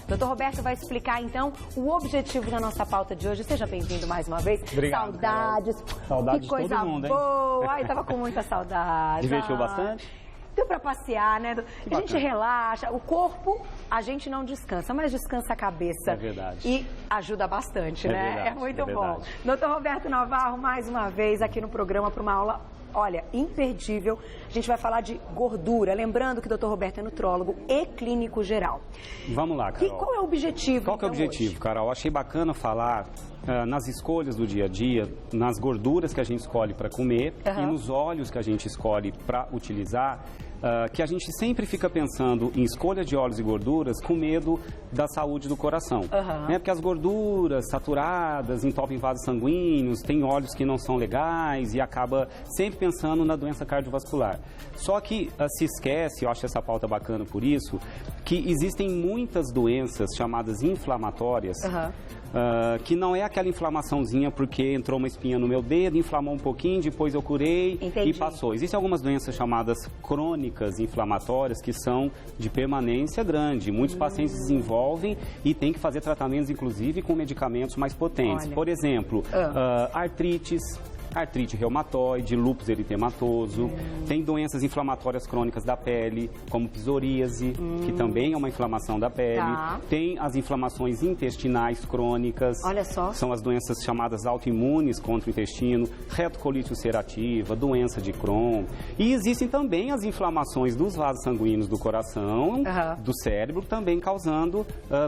Doutor Roberto vai explicar, então, o objetivo da nossa pauta de hoje. Seja bem-vindo mais uma vez. Obrigado. Saudades. Saudades que coisa de todo mundo, hein? boa. Ai, tava com muita saudade. Divertiu bastante? Deu pra passear, né? A gente relaxa. O corpo, a gente não descansa, mas descansa a cabeça. É verdade. E ajuda bastante, É né? verdade, É muito é bom. verdade. Doutor Roberto Navarro, mais uma vez aqui no programa para uma aula, olha, imperdível. A gente vai falar de gordura. Lembrando que o doutor Roberto é nutrólogo e clínico geral. Vamos lá, Carol. E qual é o objetivo? Qual que é o objetivo, hoje? Carol? Achei bacana falar nas escolhas do dia a dia, nas gorduras que a gente escolhe para comer e nos óleos que a gente escolhe para utilizar, que a gente sempre fica pensando em escolha de óleos e gorduras com medo da saúde do coração. Né? Porque as gorduras saturadas entopem vasos sanguíneos, tem óleos que não são legais e acaba sempre pensando na doença cardiovascular. Só que se esquece, eu acho essa pauta bacana por isso, que existem muitas doenças chamadas inflamatórias, que não é aquela inflamaçãozinha porque entrou uma espinha no meu dedo, inflamou um pouquinho, depois eu curei e passou. Existem algumas doenças chamadas crônicas inflamatórias que são de permanência grande. Muitos pacientes desenvolvem e têm que fazer tratamentos, inclusive, com medicamentos mais potentes. Olha. Por exemplo, artrite reumatoide, lúpus eritematoso, tem doenças inflamatórias crônicas da pele, como psoríase, que também é uma inflamação da pele. Tem as inflamações intestinais crônicas, olha só, são as doenças chamadas autoimunes contra o intestino, retocolite ulcerativa, doença de Crohn. E existem também as inflamações dos vasos sanguíneos do coração, do cérebro, também causando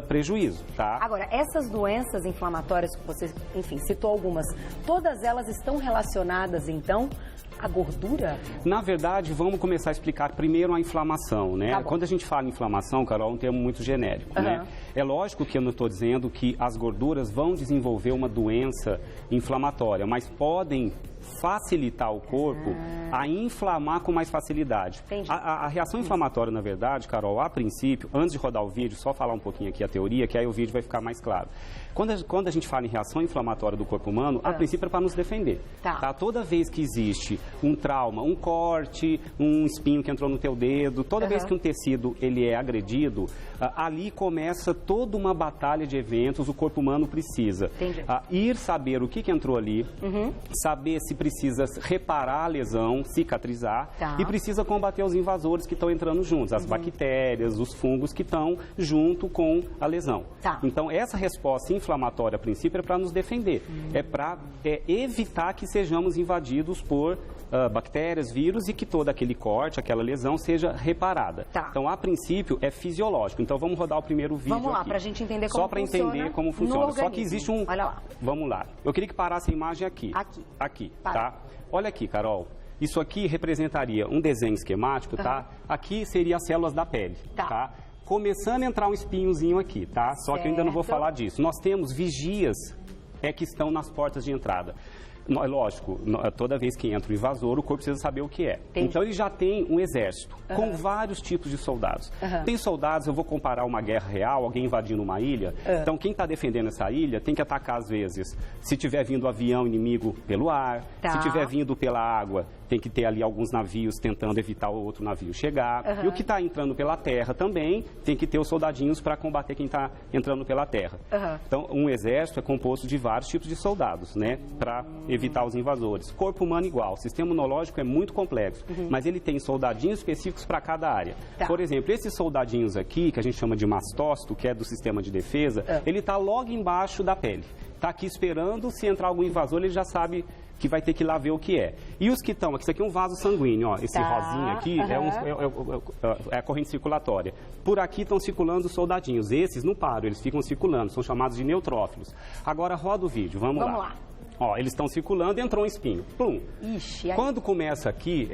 prejuízo, tá? Agora, essas doenças inflamatórias que você, enfim, citou algumas, todas elas estão relacionadas, então, à gordura? Na verdade, vamos começar a explicar primeiro a inflamação, né? Tá bom. Quando a gente fala em inflamação, Carol, é um termo muito genérico, né? É lógico que eu não estou dizendo que as gorduras vão desenvolver uma doença inflamatória, mas podem facilitar o corpo a inflamar com mais facilidade. A reação inflamatória, na verdade, Carol, a princípio, antes de rodar o vídeo, só falar um pouquinho aqui a teoria, que aí o vídeo vai ficar mais claro. Quando a gente fala em reação inflamatória do corpo humano, a princípio é para nos defender. Tá? Toda vez que existe um trauma, um corte, um espinho que entrou no teu dedo, toda vez que um tecido ele é agredido, ali começa toda uma batalha de eventos, o corpo humano precisa ir saber o que entrou ali, saber se precisa reparar a lesão, cicatrizar, e precisa combater os invasores que estão entrando juntos, as bactérias, os fungos que estão junto com a lesão. Então, essa resposta inflamatória, a princípio, é para nos defender, é para evitar que sejamos invadidos por bactérias, vírus e que todo aquele corte, aquela lesão seja reparada. Então, a princípio, é fisiológico. Então, vamos rodar o primeiro vídeo aqui. Vamos lá, para a gente entender como funciona. Só para entender como funciona. Só que existe um... Olha lá. Vamos lá. Eu queria que parasse a imagem aqui. Aqui, tá? Olha aqui, Carol. Isso aqui representaria um desenho esquemático, tá? Aqui seria as células da pele, tá? Começando a entrar um espinhozinho aqui, tá? Só que eu ainda não vou falar disso. Nós temos vigias que estão nas portas de entrada. Lógico, toda vez que entra o invasor, o corpo precisa saber o que é. Então, ele já tem um exército com vários tipos de soldados. Tem soldados, eu vou comparar uma guerra real, alguém invadindo uma ilha. Então, quem está defendendo essa ilha tem que atacar às vezes. Se tiver vindo avião inimigo pelo ar, se tiver vindo pela água, tem que ter ali alguns navios tentando evitar o outro navio chegar. E o que está entrando pela terra também, tem que ter os soldadinhos para combater quem está entrando pela terra. Então, um exército é composto de vários tipos de soldados, né? Para evitar os invasores. Corpo humano igual. O sistema imunológico é muito complexo, mas ele tem soldadinhos específicos para cada área. Por exemplo, esses soldadinhos aqui, que a gente chama de mastócito, que é do sistema de defesa, ele está logo embaixo da pele. Está aqui esperando, se entrar algum invasor, ele já sabe que vai ter que ir lá ver o que é. E os que estão aqui, isso aqui é um vaso sanguíneo, ó. Esse rosinha aqui é a corrente circulatória. Por aqui estão circulando os soldadinhos. Esses não param, eles ficam circulando, são chamados de neutrófilos. Agora roda o vídeo, vamos lá. Ó, eles estão circulando e entrou um espinho. Plum. Quando começa aqui,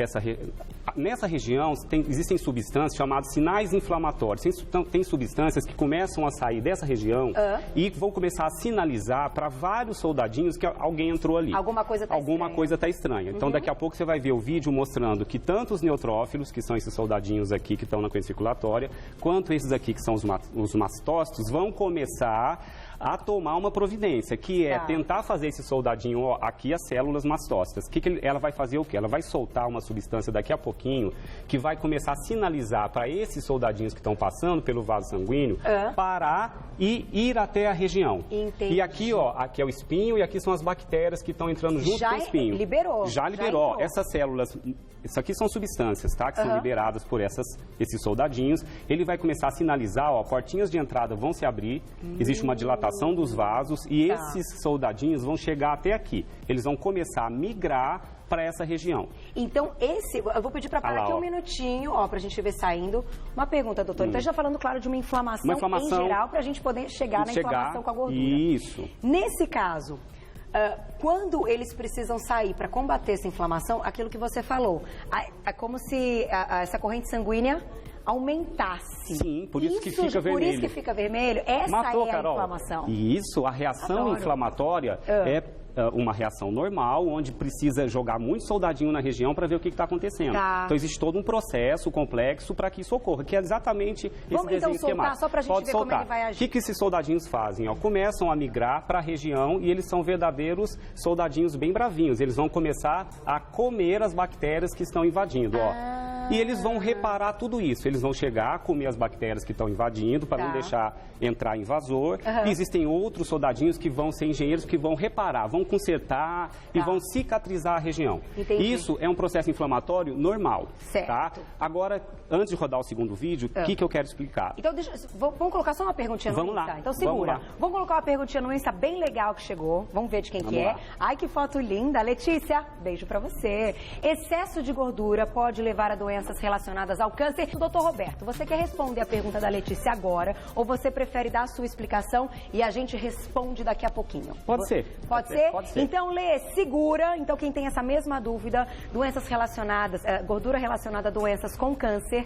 nessa região, existem substâncias chamadas sinais inflamatórios. Tem substâncias que começam a sair dessa região e vão começar a sinalizar para vários soldadinhos que alguém entrou ali. Alguma coisa está estranha. Então, daqui a pouco você vai ver o vídeo mostrando que tanto os neutrófilos, que são esses soldadinhos aqui que estão na corrente circulatória, quanto esses aqui que são os mastócitos, vão começar a tomar uma providência, que é tentar fazer esses soldadinhos soldadinho, ó, aqui as células mastócitas. Ela vai fazer o quê? Ela vai soltar uma substância daqui a pouquinho que vai começar a sinalizar para esses soldadinhos que estão passando pelo vaso sanguíneo parar e ir até a região. Entendi. E aqui, ó, aqui é o espinho e aqui são as bactérias que estão entrando junto com o espinho. Já liberou. Essas células, isso aqui são substâncias, tá? Que são liberadas por esses soldadinhos. Ele vai começar a sinalizar, ó, portinhas de entrada vão se abrir, existe uma dilatação dos vasos e esses soldadinhos vão chegar até aqui. Eles vão começar a migrar para essa região. Então, eu vou pedir para parar aqui um minutinho, ó, para a gente ver saindo. Uma pergunta, doutor. Então, a gente está falando, claro, de uma inflamação em geral, para a gente poder chegar na inflamação com a gordura. Isso. Nesse caso, quando eles precisam sair para combater essa inflamação, aquilo que você falou, é como se essa corrente sanguínea aumentasse. Sim, por isso que fica vermelho. Por isso que fica vermelho. Essa é a inflamação. Isso, a reação inflamatória é uma reação normal, onde precisa jogar muito soldadinho na região para ver o que está acontecendo. Então, existe todo um processo complexo para que isso ocorra, que é exatamente esse desenho esquemático. Só para a gente ver como ele vai agir. O que esses soldadinhos fazem? Ó, começam a migrar para a região e eles são verdadeiros soldadinhos bem bravinhos. Eles vão começar a comer as bactérias que estão invadindo, ó. E eles vão reparar tudo isso. Eles vão chegar a comer as bactérias que estão invadindo para não deixar entrar invasor. E existem outros soldadinhos que vão ser engenheiros que vão reparar, vão consertar e vão cicatrizar a região. Entendi. Isso é um processo inflamatório normal. Certo. Tá? Agora, antes de rodar o segundo vídeo, o que eu quero explicar? Então, vamos colocar só uma perguntinha no Insta. Então, segura. Vamos colocar uma perguntinha no Insta bem legal que chegou. Vamos ver de quem que é. Ai, que foto linda. Letícia, beijo pra você. Excesso de gordura pode levar a doenças relacionadas ao câncer? Doutor Roberto, você quer responder a pergunta da Letícia agora ou você prefere dar a sua explicação e a gente responde daqui a pouquinho? Pode ser. Pode ser? Pode ser. Então, Lê, segura. Então, quem tem essa mesma dúvida, doenças relacionadas, gordura relacionada a doenças com câncer,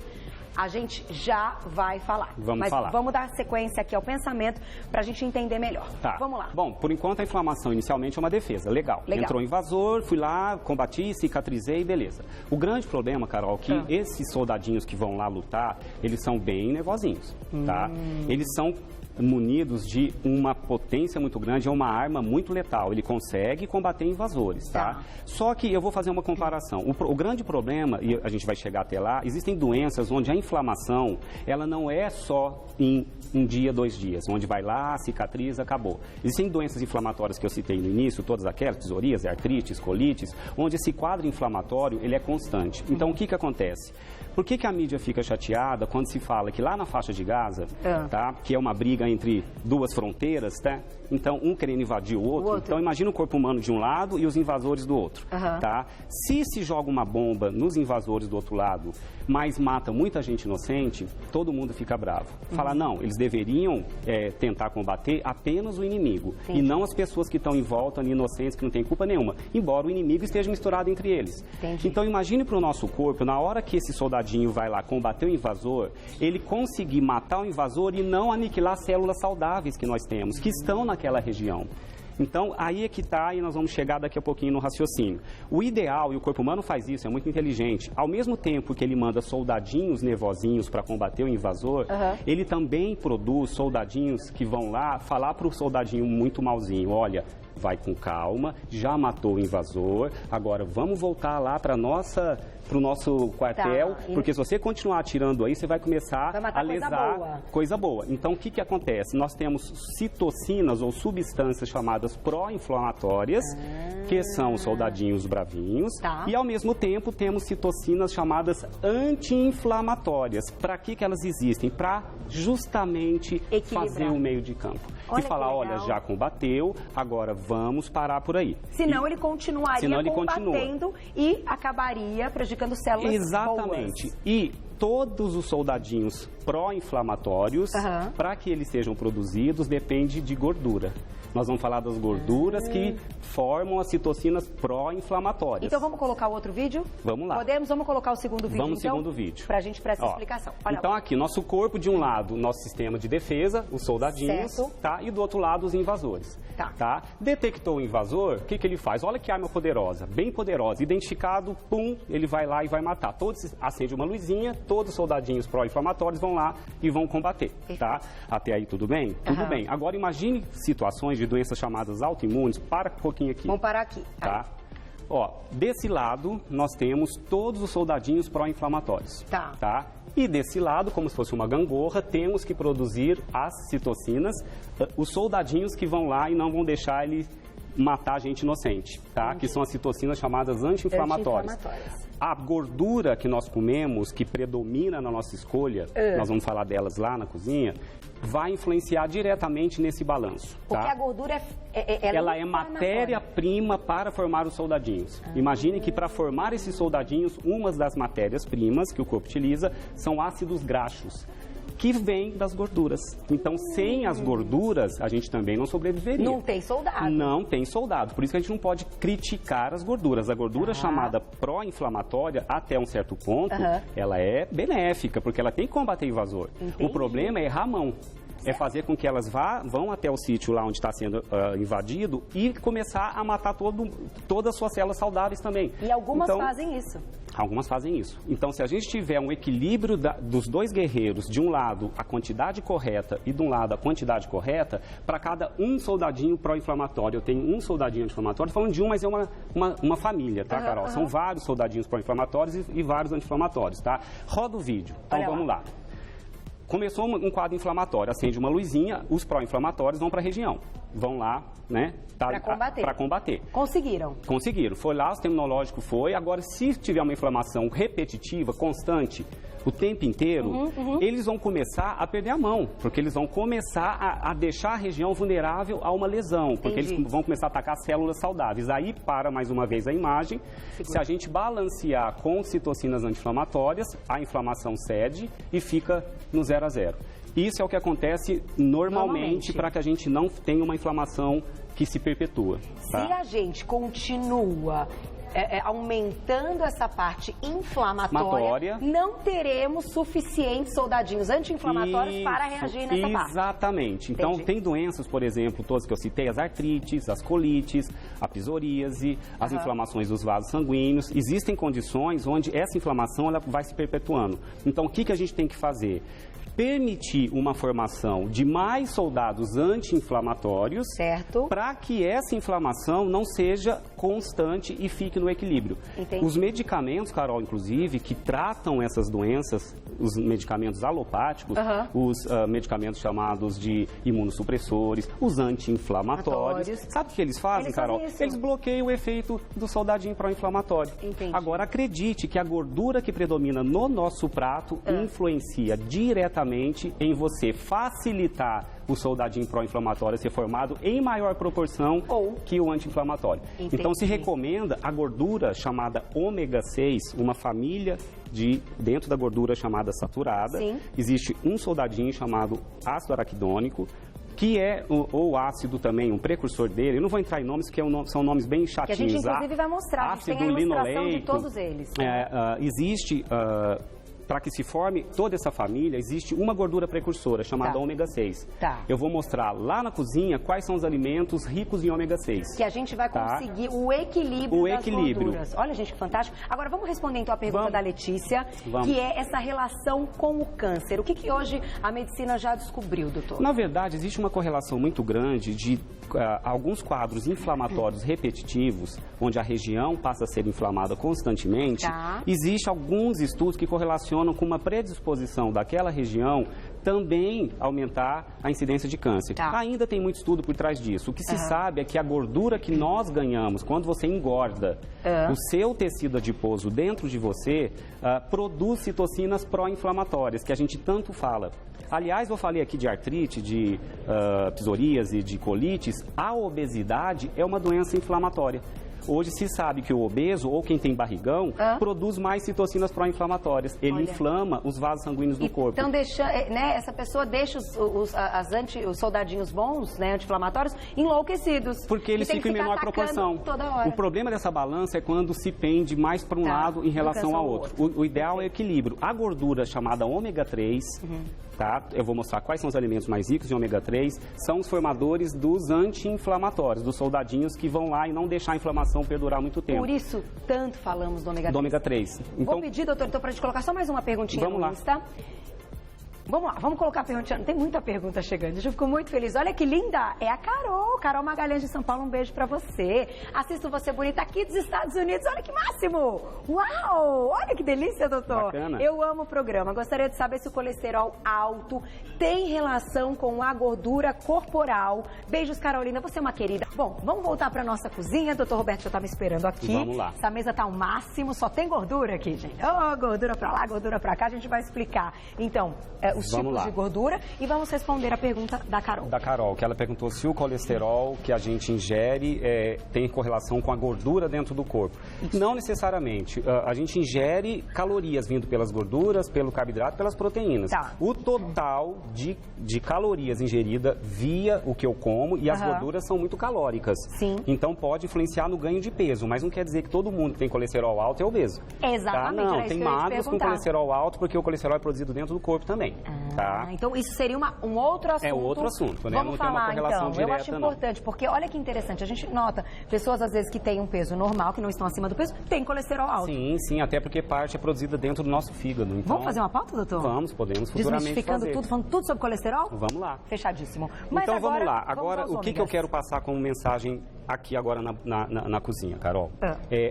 a gente já vai falar. Vamos falar. Vamos dar sequência aqui ao pensamento para a gente entender melhor. Tá. Vamos lá. Bom, por enquanto a inflamação inicialmente é uma defesa. Legal. Entrou invasor, fui lá, combati, cicatrizei, beleza. O grande problema, Carol, é que esses soldadinhos que vão lá lutar, eles são bem nervosinhos, tá? Eles são munidos de uma potência muito grande, é uma arma muito letal. Ele consegue combater invasores, tá? Só que eu vou fazer uma comparação. O grande problema, e a gente vai chegar até lá, existem doenças onde a inflamação, ela não é só em um dia, 2 dias, onde vai lá, cicatriza, acabou. Existem doenças inflamatórias que eu citei no início, todas aquelas, psoríase, artrites, colites, onde esse quadro inflamatório, ele é constante. Então, o que acontece? Por que a mídia fica chateada quando se fala que lá na faixa de Gaza, tá, que é uma briga entre 2 fronteiras, tá? Então, um querendo invadir o outro. Então, imagina o corpo humano de um lado e os invasores do outro, tá? Se joga uma bomba nos invasores do outro lado, mas mata muita gente inocente, todo mundo fica bravo. Fala, não, eles deveriam tentar combater apenas o inimigo e não as pessoas que estão em volta, inocentes, que não têm culpa nenhuma, embora o inimigo esteja misturado entre eles. Então, imagine para o nosso corpo, na hora que esse soldadinho vai lá combater o invasor, ele conseguir matar o invasor e não aniquilar células saudáveis que nós temos, que estão naquela região. Então, aí é que está, e nós vamos chegar daqui a pouquinho no raciocínio. O ideal, e o corpo humano faz isso, é muito inteligente, ao mesmo tempo que ele manda soldadinhos nervosinhos para combater o invasor, ele também produz soldadinhos que vão lá falar para o soldadinho muito malzinho, olha, vai com calma, já matou o invasor, agora vamos voltar lá para o nosso quartel, porque se você continuar atirando aí, você vai começar a lesar coisa boa. Então, o que acontece? Nós temos citocinas ou substâncias chamadas pró-inflamatórias, que são os soldadinhos bravinhos, e ao mesmo tempo temos citocinas chamadas anti-inflamatórias. Para que elas existem? Para justamente fazer o meio de campo. E falar, olha, já combateu, agora vamos parar por aí. Senão ele continuaria combatendo e acabaria prejudicando células Exatamente. boas. E todos os soldadinhos pró-inflamatórios, para que eles sejam produzidos, depende de gordura. Nós vamos falar das gorduras que formam as citocinas pró-inflamatórias. Então vamos colocar o outro vídeo? Vamos lá. Vamos colocar o segundo vídeo, Vamos ao segundo vídeo. Para a gente prestar explicação. Olha então aqui, nosso corpo, de um lado, nosso sistema de defesa, os soldadinhos, tá? E do outro lado, os invasores. Tá? Detectou o invasor, o que ele faz? Olha que arma poderosa, bem poderosa. Identificado, pum, ele vai lá e vai matar. Todos acende uma luzinha, todos os soldadinhos pró-inflamatórios vão lá e vão combater, tá? Até aí tudo bem? Tudo bem. Agora imagine situações de doenças chamadas autoimunes. Para um pouquinho aqui. Vamos parar aqui. Tá? Ó, desse lado, nós temos todos os soldadinhos pró-inflamatórios. Tá? E desse lado, como se fosse uma gangorra, temos que produzir as citocinas, os soldadinhos que vão lá e não vão deixar ele matar a gente inocente, tá? Que são as citocinas chamadas anti-inflamatórias. A gordura que nós comemos, que predomina na nossa escolha, nós vamos falar delas lá na cozinha, vai influenciar diretamente nesse balanço. Porque tá? a gordura ela é matéria-prima para formar os soldadinhos. Imagine que para formar esses soldadinhos, uma das matérias-primas que o corpo utiliza são ácidos graxos, que vêm das gorduras. Então, sem as gorduras, a gente também não sobreviveria. Não tem soldado. Não tem soldado. Por isso que a gente não pode criticar as gorduras. A gordura chamada pró-inflamatória, até um certo ponto, ela é benéfica, porque ela tem que combater invasor. Entendi. O problema é errar a mão. É fazer com que elas vão até o sítio lá onde está sendo invadido e começar a matar todas as suas células saudáveis também. E algumas fazem isso. Algumas fazem isso. Então, se a gente tiver um equilíbrio dos dois guerreiros, de um lado a quantidade correta e de um lado a quantidade correta, para cada um soldadinho pró-inflamatório, eu tenho um soldadinho anti-inflamatório, falando de um, mas é uma família, tá, Carol? São vários soldadinhos pró-inflamatórios e vários anti-inflamatórios, tá? Roda o vídeo. Então, vamos lá. Começou um quadro inflamatório, acende uma luzinha, os pró-inflamatórios vão para a região. Vão lá, né? Para combater. Conseguiram. Conseguiram. Foi lá, o sistema imunológico foi. Agora, se tiver uma inflamação repetitiva, constante, o tempo inteiro, eles vão começar a perder a mão, porque eles vão começar a deixar a região vulnerável a uma lesão, porque eles vão começar a atacar células saudáveis. Aí, para mais uma vez a imagem, se a gente balancear com citocinas anti-inflamatórias, a inflamação cede e fica no 0 a 0. Isso é o que acontece normalmente para que a gente não tenha uma inflamação que se perpetua. Tá? Se a gente continua aumentando essa parte inflamatória, não teremos suficientes soldadinhos anti-inflamatórios para reagir nessa parte. Exatamente. Então, tem doenças, por exemplo, todas que eu citei, as artrites, as colites, a psoríase, as inflamações dos vasos sanguíneos. Existem condições onde essa inflamação ela vai se perpetuando. Então, o que a gente tem que fazer? Permitir uma formação de mais soldados anti-inflamatórios para que essa inflamação não seja constante e fique no equilíbrio. Entendi. Os medicamentos, Carol, inclusive, que tratam essas doenças, os medicamentos alopáticos, os medicamentos chamados de imunossupressores, os anti-inflamatórios, sabe o que eles fazem, Carol? Eles bloqueiam o efeito do soldadinho pró-inflamatório. Agora, acredite que a gordura que predomina no nosso prato influencia diretamente em você facilitar o soldadinho pró-inflamatório ser formado em maior proporção que o anti-inflamatório. Então, se recomenda a gordura chamada ômega 6, uma família dentro da gordura chamada saturada. Existe um soldadinho chamado ácido araquidônico, que é o ácido também, um precursor dele. Eu não vou entrar em nomes, porque são nomes bem chatinhos. Que a gente, inclusive, vai mostrar. Ácido tem a ilustração linoleico, de todos eles. Existe... para que se forme toda essa família, existe uma gordura precursora chamada ômega 6. Eu vou mostrar lá na cozinha quais são os alimentos ricos em ômega 6. Que a gente vai conseguir o equilíbrio das gorduras. Olha, gente, que fantástico. Agora, vamos responder então a pergunta da Letícia, que é essa relação com o câncer. O que hoje a medicina já descobriu, doutor? Na verdade, existe uma correlação muito grande de alguns quadros inflamatórios repetitivos, onde a região passa a ser inflamada constantemente. Existem alguns estudos que correlacionam com uma predisposição daquela região também aumentar a incidência de câncer. Ainda tem muito estudo por trás disso. O que se sabe é que a gordura que nós ganhamos quando você engorda, o seu tecido adiposo dentro de você produz citocinas pró-inflamatórias, que a gente tanto fala. Aliás, eu falei aqui de artrite, de psoríase, de colites. A obesidade é uma doença inflamatória. Hoje se sabe que o obeso, ou quem tem barrigão, produz mais citocinas pró-inflamatórias. Ele inflama os vasos sanguíneos do corpo. Então, essa pessoa deixa os soldadinhos bons, anti-inflamatórios, enlouquecidos. Porque eles ficam em menor proporção. Toda hora. O problema dessa balança é quando se pende mais para um lado em relação ao outro. O ideal é o equilíbrio. A gordura chamada ômega 3... Eu vou mostrar quais são os alimentos mais ricos em ômega 3, são os formadores dos anti-inflamatórios, dos soldadinhos que vão lá e não deixar a inflamação informação perdurar muito tempo. Por isso, tanto falamos do ômega 3. Do ômega 3. Então, vou pedir, doutor, então, para a gente colocar só mais uma perguntinha no Insta. Vamos lá, vamos colocar a pergunta. Tem muita pergunta chegando, eu fico muito feliz. Olha que linda, é a Carol Magalhães de São Paulo, um beijo pra você. Assisto Você Bonita aqui dos Estados Unidos, olha que máximo! Uau, olha que delícia, doutor. Bacana. Eu amo o programa, gostaria de saber se o colesterol alto tem relação com a gordura corporal. Beijos, Carolina, você é uma querida. Bom, vamos voltar pra nossa cozinha, doutor Roberto já tá me esperando aqui. Vamos lá. Essa mesa tá ao máximo, só tem gordura aqui, gente. Oh, gordura pra lá, gordura pra cá, a gente vai explicar. Então, os tipos de gordura e vamos responder a pergunta da Carol. Da Carol, que ela perguntou se o colesterol que a gente ingere tem correlação com a gordura dentro do corpo. Isso. Não necessariamente. A gente ingere calorias vindo pelas gorduras, pelo carboidrato, pelas proteínas. Tá. O total de calorias ingerida via o que eu como e as gorduras são muito calóricas. Sim. Então pode influenciar no ganho de peso, mas não quer dizer que todo mundo que tem colesterol alto é obeso. Exatamente. Tá? Não, tem magros com colesterol alto porque o colesterol é produzido dentro do corpo também. Tá? Então isso seria um outro assunto. É outro assunto, né? Vamos não falar, tem uma correlação então. direta, Eu acho importante, porque olha que interessante, a gente nota pessoas às vezes que têm um peso normal, que não estão acima do peso, têm colesterol alto. Sim, sim, até porque parte é produzida dentro do nosso fígado. Então, vamos fazer uma pauta, doutor? Vamos, podemos futuramente Desmistificando fazer. tudo, falando tudo sobre colesterol? Vamos lá. Fechadíssimo. Mas então agora, vamos lá. Agora, o que eu quero passar como mensagem aqui agora na cozinha, Carol?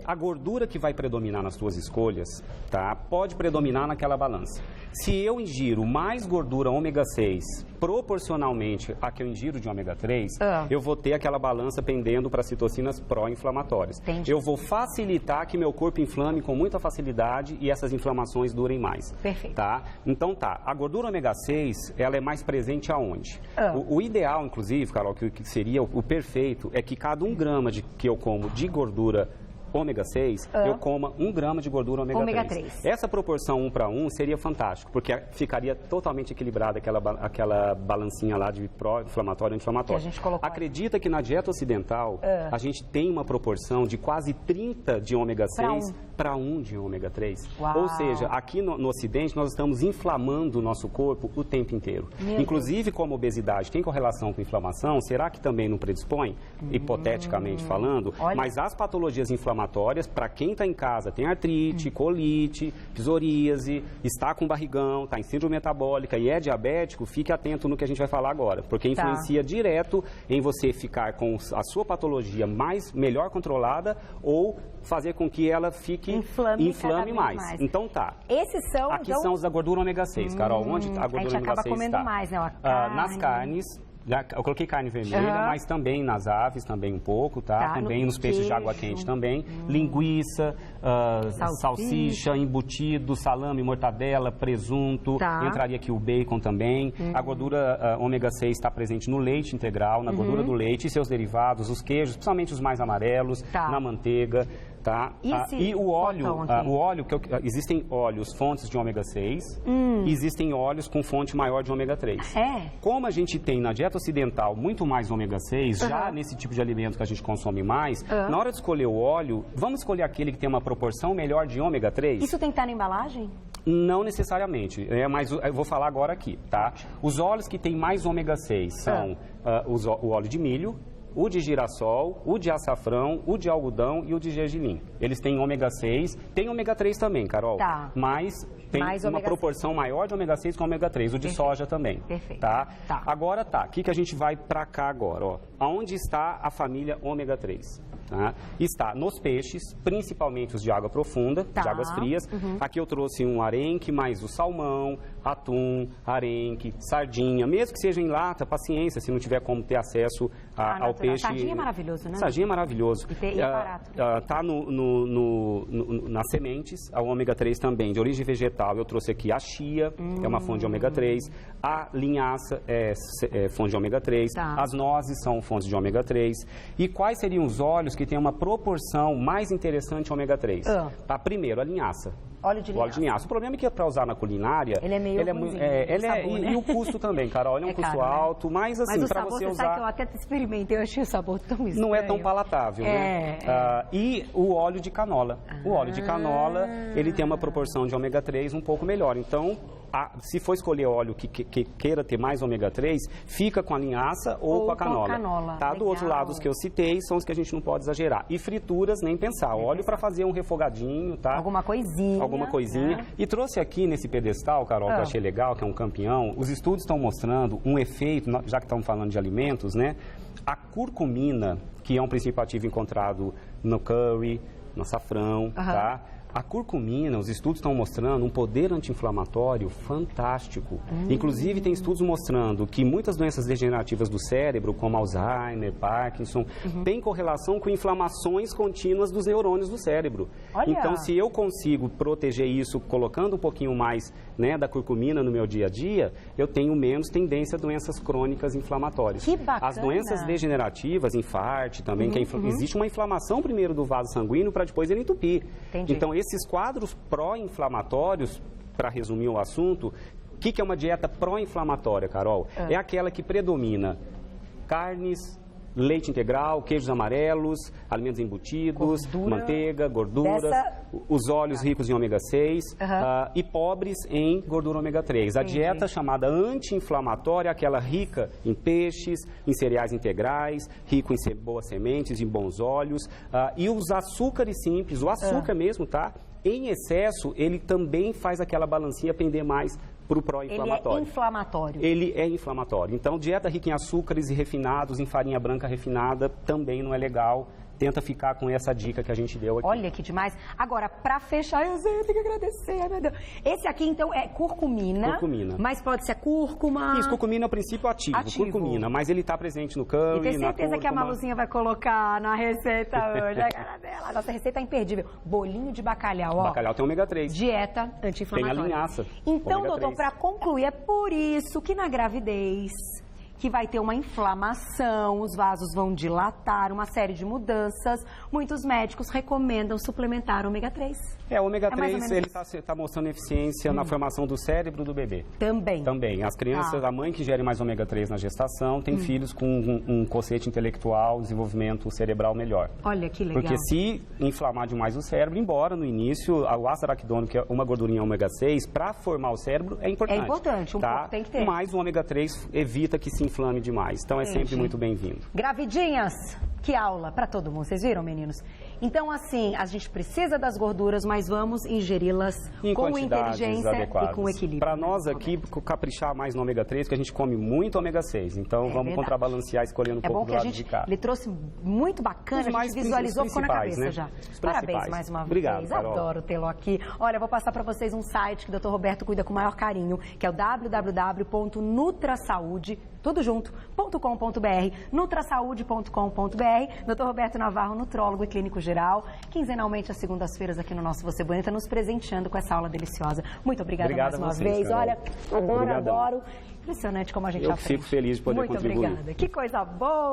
A gordura que vai predominar nas suas escolhas, tá? Pode predominar naquela balança. Se eu ingiro mais gordura ômega 6 proporcionalmente a que eu ingiro de ômega 3, eu vou ter aquela balança pendendo para citocinas pró-inflamatórias. Entendi. Eu vou facilitar que meu corpo inflame com muita facilidade e essas inflamações durem mais. Perfeito. Tá? Então tá, a gordura ômega 6, ela é mais presente aonde? O ideal, inclusive, Carol, que seria o perfeito, é que cada 1 grama que eu como de gordura ômega 6, eu coma 1 grama de gordura ômega 3. Essa proporção 1 para 1 seria fantástico, porque ficaria totalmente equilibrada aquela balancinha lá de pró-inflamatório e inflamatório. Acredita que na dieta ocidental, a gente tem uma proporção de quase 30 de ômega 6 para 1 de ômega 3. Uau. Ou seja, aqui no Ocidente, nós estamos inflamando o nosso corpo o tempo inteiro. Inclusive, como a obesidade tem correlação com inflamação, será que também não predispõe, hipoteticamente falando? Olha. Mas as patologias inflamatórias, para quem está em casa, tem artrite, colite, psoríase, está com barrigão, está em síndrome metabólica e é diabético, fique atento no que a gente vai falar agora, porque influencia direto em você ficar com a sua patologia melhor controlada ou fazer com que ela fique inflame mais. Então tá. Esses são, aqui são os da gordura ômega 6, Carol. Onde a gordura ômega 6 está? A gente acaba comendo mais, né? Nas carnes. Eu coloquei carne vermelha, mas também nas aves, também um pouco, tá? Também nos peixes de água quente também. Linguiça, salsicha, embutido, salame, mortadela, presunto. Entraria aqui o bacon também. A gordura ômega 6 está presente no leite integral, na gordura do leite e seus derivados, os queijos, principalmente os mais amarelos, na manteiga. Tá? E o óleo, existem óleos fontes de ômega 6 e existem óleos com fonte maior de ômega 3. Como a gente tem na dieta ocidental muito mais ômega 6, já nesse tipo de alimento que a gente consome mais, na hora de escolher o óleo, vamos escolher aquele que tem uma proporção melhor de ômega 3? Isso tem que estar na embalagem? Não necessariamente, mas eu vou falar agora aqui, tá? Os óleos que têm mais ômega 6 são o óleo de milho, o de girassol, o de açafrão, o de algodão e o de gergelim. Eles têm ômega 6, tem ômega 3 também, Carol. Mas tem uma proporção maior de ômega 6 com ômega 3, o de soja também. Perfeito. Tá? Agora o que a gente vai pra cá agora, ó? Aonde está a família ômega 3? Tá? Está nos peixes, principalmente os de água profunda, de águas frias. Aqui eu trouxe um arenque, mais o salmão, atum, arenque, sardinha. Mesmo que seja em lata, paciência, se não tiver como ter acesso ao peixe. Sardinha é maravilhoso, né? Sardinha é maravilhoso. E barato. Tá nas sementes, a ômega 3 também, de origem vegetal. Eu trouxe aqui a chia, é uma fonte de ômega 3. A linhaça é fonte de ômega 3. As nozes são fontes de ômega 3. E quais seriam os óleos que têm uma proporção mais interessante ômega 3? Primeiro, a linhaça. Óleo de linhaça. O problema é que para usar na culinária... Ele é meio ruimzinho, sabor, né? E o custo também, Carol. Ele é um custo caro, alto, né? mas assim, para você usar... Sabe que eu até experimentei, eu achei o sabor tão estranho. Não é tão palatável, né? E o óleo de canola. O óleo de canola, ele tem uma proporção de ômega 3 um pouco melhor. Então, se for escolher óleo que queira ter mais ômega 3, fica com a linhaça ou com a canola. Tá? Do outro lado, os que eu citei são os que a gente não pode exagerar. E frituras, nem pensar. Óleo para fazer um refogadinho, tá? Alguma coisinha. Né? E trouxe aqui nesse pedestal, Carol, que eu achei legal, que é um campeão. Os estudos estão mostrando um efeito, já que estamos falando de alimentos, né? A curcumina, que é um princípio ativo encontrado no curry, no açafrão, tá? A curcumina, os estudos estão mostrando um poder anti-inflamatório fantástico. Inclusive, tem estudos mostrando que muitas doenças degenerativas do cérebro, como Alzheimer, Parkinson, têm correlação com inflamações contínuas dos neurônios do cérebro. Olha. Então, se eu consigo proteger isso colocando um pouquinho mais, né, da curcumina no meu dia a dia, eu tenho menos tendência a doenças crônicas inflamatórias. Que bacana. As doenças degenerativas, infarto também, existe uma inflamação primeiro do vaso sanguíneo para depois ele entupir. Entendi. Então, esses quadros pró-inflamatórios, para resumir o assunto, o que é uma dieta pró-inflamatória, Carol? É aquela que predomina carnes, leite integral, queijos amarelos, alimentos embutidos, manteiga, gorduras, os óleos ricos em ômega 6 e pobres em gordura ômega 3. A dieta chamada anti-inflamatória é aquela rica em peixes, em cereais integrais, rico em boas sementes, em bons óleos e os açúcares simples, o açúcar mesmo, tá? Em excesso, ele também faz aquela balancinha pender mais para o pró-inflamatório. Ele é inflamatório. Ele é inflamatório. Então, dieta rica em açúcares e refinados, em farinha branca refinada, também não é legal. Tenta ficar com essa dica que a gente deu aqui. Olha que demais. Agora, para fechar, eu tenho que agradecer, ai meu Deus. Esse aqui, então, é curcumina. Curcumina. Mas pode ser cúrcuma. Isso, curcumina é o princípio ativo. Curcumina, mas ele está presente no curry, e tem certeza na cúrcuma. que a Maluzinha vai colocar na receita hoje. A cara dela. A nossa receita é imperdível. Bolinho de bacalhau, ó. Bacalhau tem ômega 3. Dieta anti-inflamatória. Tem a linhaça. Então, doutor, para concluir, é por isso que na gravidez que vai ter uma inflamação, os vasos vão dilatar, uma série de mudanças. Muitos médicos recomendam suplementar ômega 3. O ômega 3, ele está mostrando eficiência na formação do cérebro do bebê. Também. As crianças, a mãe que gere mais ômega 3 na gestação, tem filhos com um quociente intelectual, desenvolvimento cerebral melhor. Olha que legal. Porque se inflamar demais o cérebro, embora no início, o ácido araquidônico, que é uma gordurinha ômega 6, para formar o cérebro, é importante. É importante, pouco tem que ter. Mas o ômega 3 evita que se inflame demais. Então, é sempre muito bem-vindo. Gravidinhas, que aula para todo mundo. Vocês viram, meninos? Então, assim, a gente precisa das gorduras, mas vamos ingeri-las com inteligência adequadas. E com equilíbrio. Para nós aqui, caprichar mais no ômega 3, porque a gente come muito ômega 6. Então, vamos contrabalancear escolhendo um pouco do lado de cá. Ele trouxe muito bacana, a gente visualizou, ficou na cabeça já. Parabéns mais uma vez. Obrigado, Carol. Adoro tê-lo aqui. Olha, eu vou passar para vocês um site que o Dr. Roberto cuida com o maior carinho, que é o www.nutrasaude.com.br, nutrasaude.com.br. Dr. Roberto Navarro, nutrólogo e clínico geral, quinzenalmente às segundas-feiras aqui no nosso Você Bonita, nos presenteando com essa aula deliciosa. Muito obrigada mais uma vez. Carol. Olha, adoro. Impressionante como a gente aprende. Eu fico feliz de poder contribuir. Muito obrigada. Que coisa boa!